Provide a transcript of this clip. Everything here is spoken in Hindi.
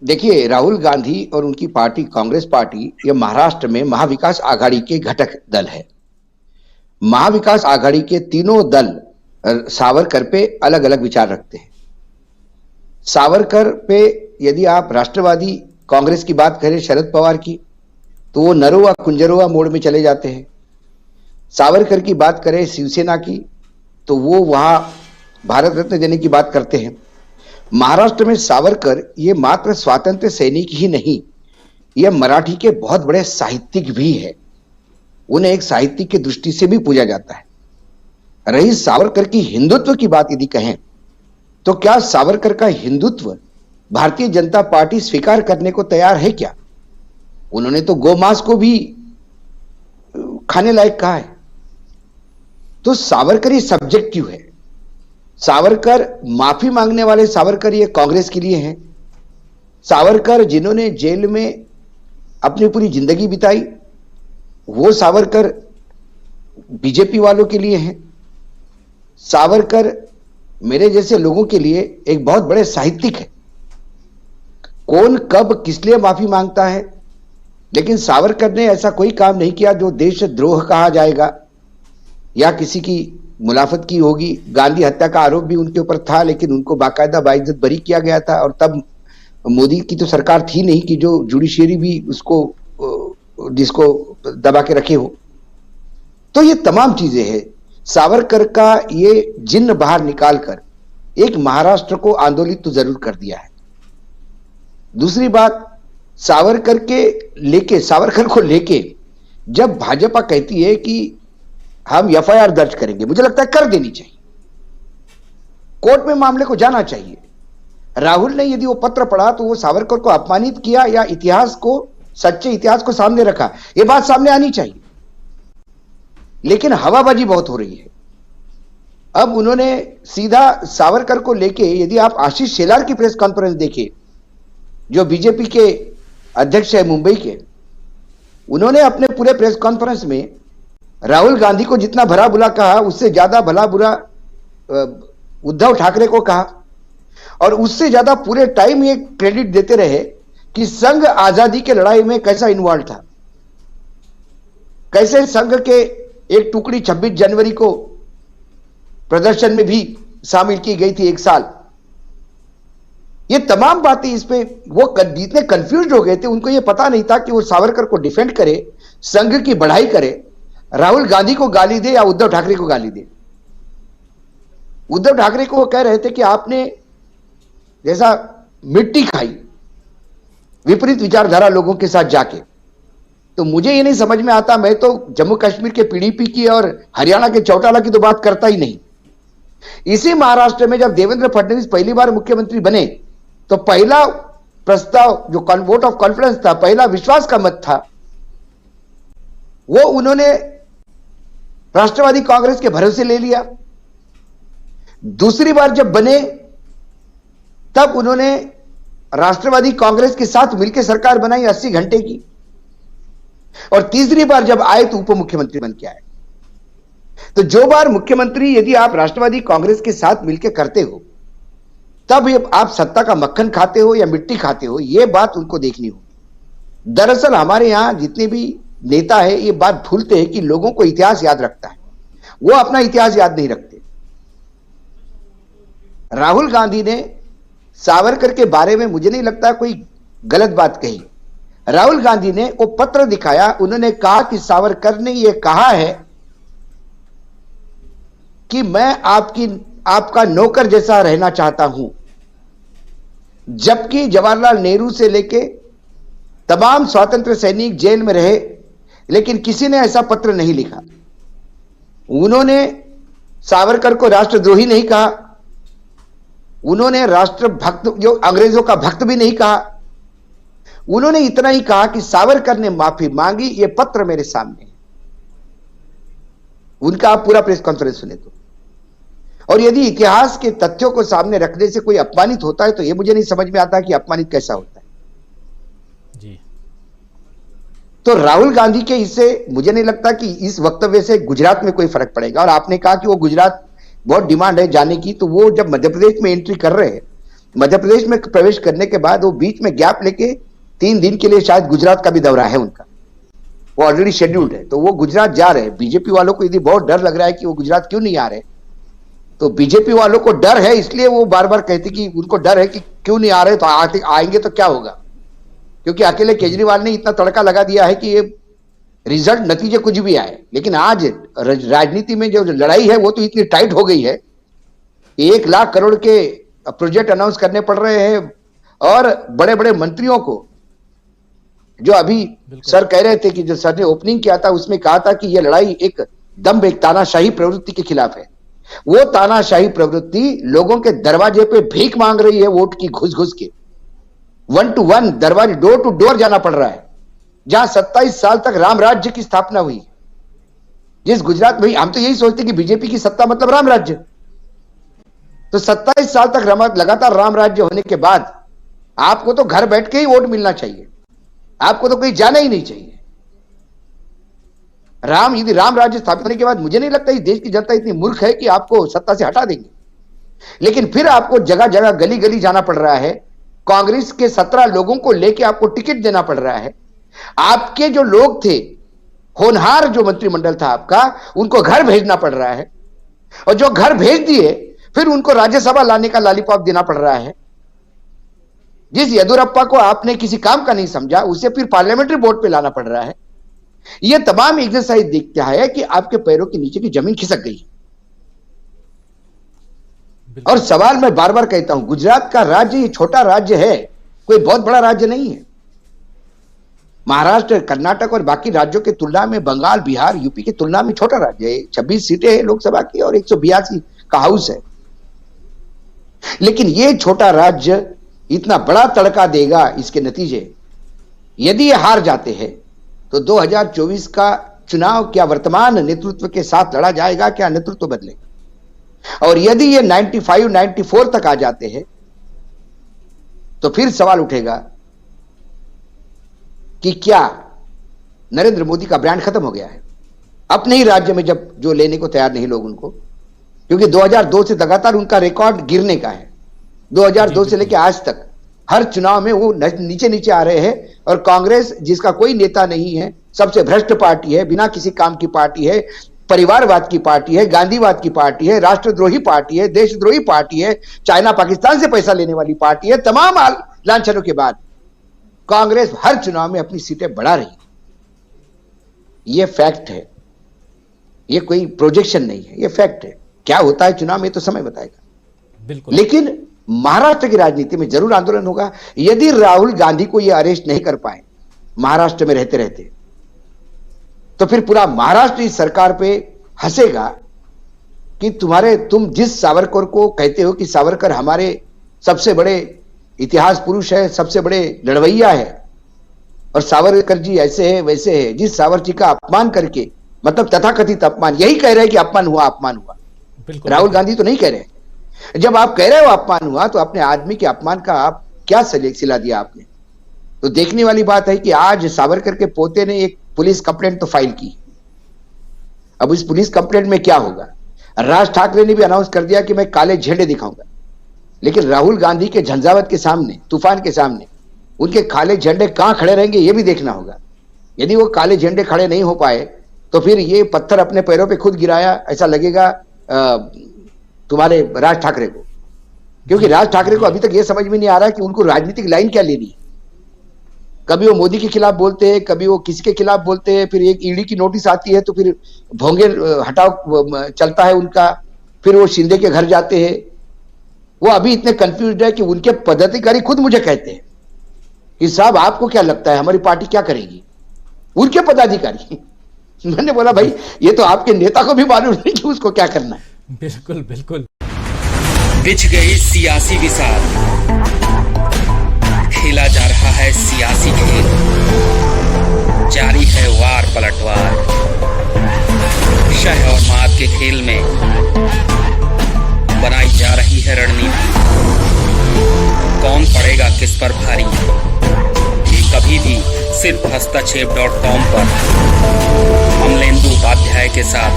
देखिए, राहुल गांधी और उनकी पार्टी कांग्रेस पार्टी ये महाराष्ट्र में महाविकास आघाड़ी के घटक दल है। महाविकास आघाड़ी के तीनों दल सावरकर पे अलग अलग विचार रखते हैं। सावरकर पे यदि आप राष्ट्रवादी कांग्रेस की बात करें, शरद पवार की, तो वो नरोवा कुंजरोवा मोड़ में चले जाते हैं। सावरकर की बात करें शिवसेना की, तो वो वहां भारत रत्न देने की बात करते हैं। महाराष्ट्र में सावरकर ये मात्र स्वातंत्र्य सैनिक ही नहीं, ये मराठी के बहुत बड़े साहित्यिक भी है। उन्हें एक साहित्यिक की दृष्टि से भी पूजा जाता है। रही सावरकर की हिंदुत्व की बात यदि कहें, तो क्या सावरकर का हिंदुत्व भारतीय जनता पार्टी स्वीकार करने को तैयार है क्या? उन्होंने तो गोमांस को भी खाने लायक कहा है। तो सावरकर ये सब्जेक्टिव है। सावरकर माफी मांगने वाले सावरकर ये कांग्रेस के लिए हैं। सावरकर जिन्होंने जेल में अपनी पूरी जिंदगी बिताई, वो सावरकर बीजेपी वालों के लिए हैं। सावरकर मेरे जैसे लोगों के लिए एक बहुत बड़े साहित्यिक है। कौन कब किस लिए माफी मांगता है, लेकिन सावरकर ने ऐसा कोई काम नहीं किया जो देशद्रोह कहा जाएगा या किसी की मुलाफत की होगी। गांधी हत्या का आरोप भी उनके ऊपर था, लेकिन उनको बाकायदा बाइज्जत बरी किया गया था। और तब मोदी की तो सरकार थी नहीं कि जो जुडिशियरी भी उसको जिसको दबा के रखे हो। तो ये तमाम चीजें हैं। सावरकर का ये जिन्न बाहर निकालकर एक महाराष्ट्र को आंदोलित तो जरूर कर दिया है। दूसरी बात, सावरकर को लेके जब भाजपा कहती है कि हम एफआईआर दर्ज करेंगे, मुझे लगता है कर देनी चाहिए। कोर्ट में मामले को जाना चाहिए। राहुल ने यदि वो पत्र पढ़ा तो वो सावरकर को अपमानित किया या इतिहास को, सच्चे इतिहास को सामने रखा, ये बात सामने आनी चाहिए। लेकिन हवाबाजी बहुत हो रही है। अब उन्होंने सीधा सावरकर को लेके, यदि आप आशीष शेलार की प्रेस कॉन्फ्रेंस देखें, जो बीजेपी के अध्यक्ष है मुंबई के, उन्होंने अपने पूरे प्रेस कॉन्फ्रेंस में राहुल गांधी को जितना भला बुरा कहा, उससे ज्यादा भला बुरा उद्धव ठाकरे को कहा। और उससे ज्यादा पूरे टाइम ये क्रेडिट देते रहे कि संघ आजादी के लड़ाई में कैसा इन्वॉल्व था, कैसे संघ के एक टुकड़ी 26 जनवरी को प्रदर्शन में भी शामिल की गई थी एक साल। ये तमाम बातें इस पे वो जितने कंफ्यूज हो गए थे, उनको ये पता नहीं था कि वो सावरकर को डिफेंड करे, संघ की बढ़ाई करे, राहुल गांधी को गाली दे या उद्धव ठाकरे को गाली दे। उद्धव ठाकरे को वो कह रहे थे कि आपने जैसा मिट्टी खाई विपरीत विचारधारा लोगों के साथ जाके। तो मुझे ये नहीं समझ में आता, मैं तो जम्मू कश्मीर के पीडीपी की और हरियाणा के चौटाला की तो बात करता ही नहीं। इसी महाराष्ट्र में जब देवेंद्र फडणवीस पहली बार मुख्यमंत्री बने, तो पहला प्रस्ताव जो वोट ऑफ कॉन्फिडेंस था, पहला विश्वास का मत था, वो उन्होंने राष्ट्रवादी कांग्रेस के भरोसे ले लिया। दूसरी बार जब बने, तब उन्होंने राष्ट्रवादी कांग्रेस के साथ मिलकर सरकार बनाई 80 घंटे की। और तीसरी बार जब आए तो उप मुख्यमंत्री बन के आए। तो जो बार मुख्यमंत्री यदि आप राष्ट्रवादी कांग्रेस के साथ मिलकर करते हो, तब आप सत्ता का मक्खन खाते हो या मिट्टी खाते हो, यह बात उनको देखनी होगी। दरअसल हमारे यहां जितने भी नेता है, ये बात भूलते हैं कि लोगों को इतिहास याद रखता है, वो अपना इतिहास याद नहीं रखते। राहुल गांधी ने सावरकर के बारे में मुझे नहीं लगता कोई गलत बात कही। राहुल गांधी ने वो पत्र दिखाया, उन्होंने कहा कि सावरकर ने यह कहा है कि मैं आपका नौकर जैसा रहना चाहता हूं। जबकि जवाहरलाल नेहरू से लेके तमाम स्वतंत्र सैनिक जेल में रहे, लेकिन किसी ने ऐसा पत्र नहीं लिखा। उन्होंने सावरकर को राष्ट्रद्रोही नहीं कहा, उन्होंने राष्ट्रभक्त, जो अंग्रेजों का भक्त भी नहीं कहा। उन्होंने इतना ही कहा कि सावरकर ने माफी मांगी, यह पत्र मेरे सामने है। उनका आप पूरा प्रेस कॉन्फ्रेंस सुने तो। और यदि इतिहास के तथ्यों को सामने रखने से कोई अपमानित होता है, तो यह मुझे नहीं समझ में आता कि अपमानित कैसा होता है जी। तो राहुल गांधी के इससे मुझे नहीं लगता कि इस वक्तव्य से गुजरात में कोई फर्क पड़ेगा। और आपने कहा कि वो गुजरात बहुत डिमांड है जाने की, तो वो जब मध्य प्रदेश में एंट्री कर रहे हैं, मध्य प्रदेश में प्रवेश करने के बाद वो बीच में गैप लेके 3 दिन के लिए शायद गुजरात का भी दौरा है उनका, वो ऑलरेडी शेड्यूल्ड है, तो वो गुजरात जा रहे हैं। बीजेपी वालों को यदि बहुत डर लग रहा है कि वो गुजरात क्यों नहीं आ रहे, तो बीजेपी वालों को डर है, इसलिए वो बार बार कहते कि उनको डर है कि क्यों नहीं आ रहे, तो आएंगे तो क्या होगा, क्योंकि अकेले केजरीवाल ने इतना तड़का लगा दिया है कि ये रिजल्ट नतीजे कुछ भी आए। लेकिन आज राजनीति में जो लड़ाई है वो तो इतनी टाइट हो गई है कि 1 लाख करोड़ के प्रोजेक्ट अनाउंस करने पड़ रहे हैं, और बड़े बड़े मंत्रियों को, जो अभी सर कह रहे थे कि जो सर ने ओपनिंग किया था उसमें कहा था कि यह लड़ाई एक तानाशाही प्रवृत्ति के खिलाफ है, वो तानाशाही प्रवृत्ति लोगों के दरवाजे पे भीख मांग रही है, वोट की घुस घुस के 1 to 1 दरवाजे, डोर टू डोर जाना पड़ रहा है। जहां 27 साल तक राम राज्य की स्थापना हुई, जिस गुजरात में, हम तो यही सोचते कि बीजेपी की सत्ता मतलब राम राज्य, तो 27 साल तक लगातार राम राज्य होने के बाद आपको तो घर बैठ के ही वोट मिलना चाहिए, आपको तो कहीं जाना ही नहीं चाहिए। यदि राम राज्य स्थापित होने के बाद मुझे नहीं लगता देश की जनता इतनी मूर्ख है कि आपको सत्ता से हटा देंगे, लेकिन फिर आपको जगह जगह गली गली जाना पड़ रहा है, कांग्रेस के 17 लोगों को लेके आपको टिकट देना पड़ रहा है। आपके जो लोग थे, होनहार जो मंत्रिमंडल था आपका, उनको घर भेजना पड़ रहा है, और जो घर भेज दिए फिर उनको राज्यसभा लाने का लॉलीपॉप देना पड़ रहा है। जिस येदुरप्पा को आपने किसी काम का नहीं समझा, उसे फिर पार्लियामेंट्री बोर्ड पे लाना पड़ रहा है। यह तमाम एक्सरसाइज दिखता है कि आपके पैरों के नीचे की जमीन खिसक गई। और सवाल मैं बार बार कहता हूं, गुजरात का राज्य ये छोटा राज्य है, कोई बहुत बड़ा राज्य नहीं है। महाराष्ट्र, कर्नाटक और बाकी राज्यों की तुलना में, बंगाल, बिहार, यूपी की तुलना में छोटा राज्य है। 26 सीटें हैं लोकसभा की और 182 का हाउस है। लेकिन ये छोटा राज्य इतना बड़ा तड़का देगा, इसके नतीजे यदि ये हार जाते हैं तो 2024 का चुनाव क्या वर्तमान नेतृत्व के साथ लड़ा जाएगा, क्या नेतृत्व बदलेगा? और यदि ये 95-94 तक आ जाते हैं तो फिर सवाल उठेगा कि क्या नरेंद्र मोदी का ब्रांड खत्म हो गया है अपने ही राज्य में, जब जो लेने को तैयार नहीं लोग उनको, क्योंकि 2002 से लगातार उनका रिकॉर्ड गिरने का है। 2002 से लेकर आज तक हर चुनाव में वो नीचे नीचे आ रहे हैं, और कांग्रेस जिसका कोई नेता नहीं है, सबसे भ्रष्ट पार्टी है, बिना किसी काम की पार्टी है, परिवारवाद की पार्टी है, गांधीवाद की पार्टी है, राष्ट्रद्रोही पार्टी है, देशद्रोही पार्टी है, चाइना पाकिस्तान से पैसा लेने वाली पार्टी है। तमाम लांछनों के बाद कांग्रेस हर चुनाव में अपनी सीटें बढ़ा रही है। यह फैक्ट है, यह कोई प्रोजेक्शन नहीं है, यह फैक्ट है। क्या होता है चुनाव में तो समय बताएगा। बिल्कुल। लेकिन महाराष्ट्र की राजनीति में जरूर आंदोलन होगा। यदि राहुल गांधी को यह अरेस्ट नहीं कर पाए महाराष्ट्र में रहते रहते, तो फिर पूरा महाराष्ट्र इस सरकार पे हंसेगा कि तुम जिस सावरकर को कहते हो कि सावरकर हमारे सबसे बड़े इतिहास पुरुष है, सबसे बड़े लड़वैया है, और सावरकर जी ऐसे है वैसे है, जिस सावरकर जी का अपमान करके, मतलब तथाकथित अपमान, यही कह रहे हैं कि अपमान हुआ, अपमान हुआ। राहुल गांधी तो नहीं कह रहे। जब आप कह रहे हो अपमान हुआ, तो अपने आदमी के अपमान का आप क्या सिला दिया आपने? तो देखने वाली बात है कि आज सावरकर के पोते ने एक पुलिस कंप्लेंट तो फाइल की। अब इस पुलिस कंप्लेंट में क्या होगा? राज ठाकरे ने भी अनाउंस कर दिया कि मैं काले झंडे दिखाऊंगा, लेकिन राहुल गांधी के झंझावत के सामने, तूफान के सामने, उनके काले झंडे कहां खड़े रहेंगे यह भी देखना होगा। यदि वो काले झंडे खड़े नहीं हो पाए तो फिर ये पत्थर अपने पैरों पे खुद गिराया ऐसा लगेगा तुम्हारे राज ठाकरे को, क्योंकि राज ठाकरे को अभी तक यह समझ में नहीं आ रहा कि उनको राजनीतिक लाइन क्या लेनी है। कभी वो मोदी के खिलाफ बोलते हैं, कभी वो किसी के खिलाफ बोलते हैं, फिर एक ईडी की नोटिस आती है तो फिर भोंगे हटाओ चलता है उनका, फिर वो शिंदे के घर जाते हैं। वो अभी इतने कंफ्यूज्ड है कि उनके पदाधिकारी खुद मुझे कहते हैं कि साहब आपको क्या लगता है हमारी पार्टी क्या करेगी? उनके पदाधिकारी। मैंने बोला भाई ये तो आपके नेता को भी मालूम नहीं कि उसको क्या करना है। बिल्कुल बिल्कुल। बिछ गई सियासी विसार, खेला जा रहा है सियासी खेल, जारी है वार पलटवार। शह और मात के खेल में बनाई जा रही है रणनीति। कौन पड़ेगा किस पर भारी, ये कभी भी सिर्फ हस्तक्षेप.com पर अमलेंदु उपाध्याय के साथ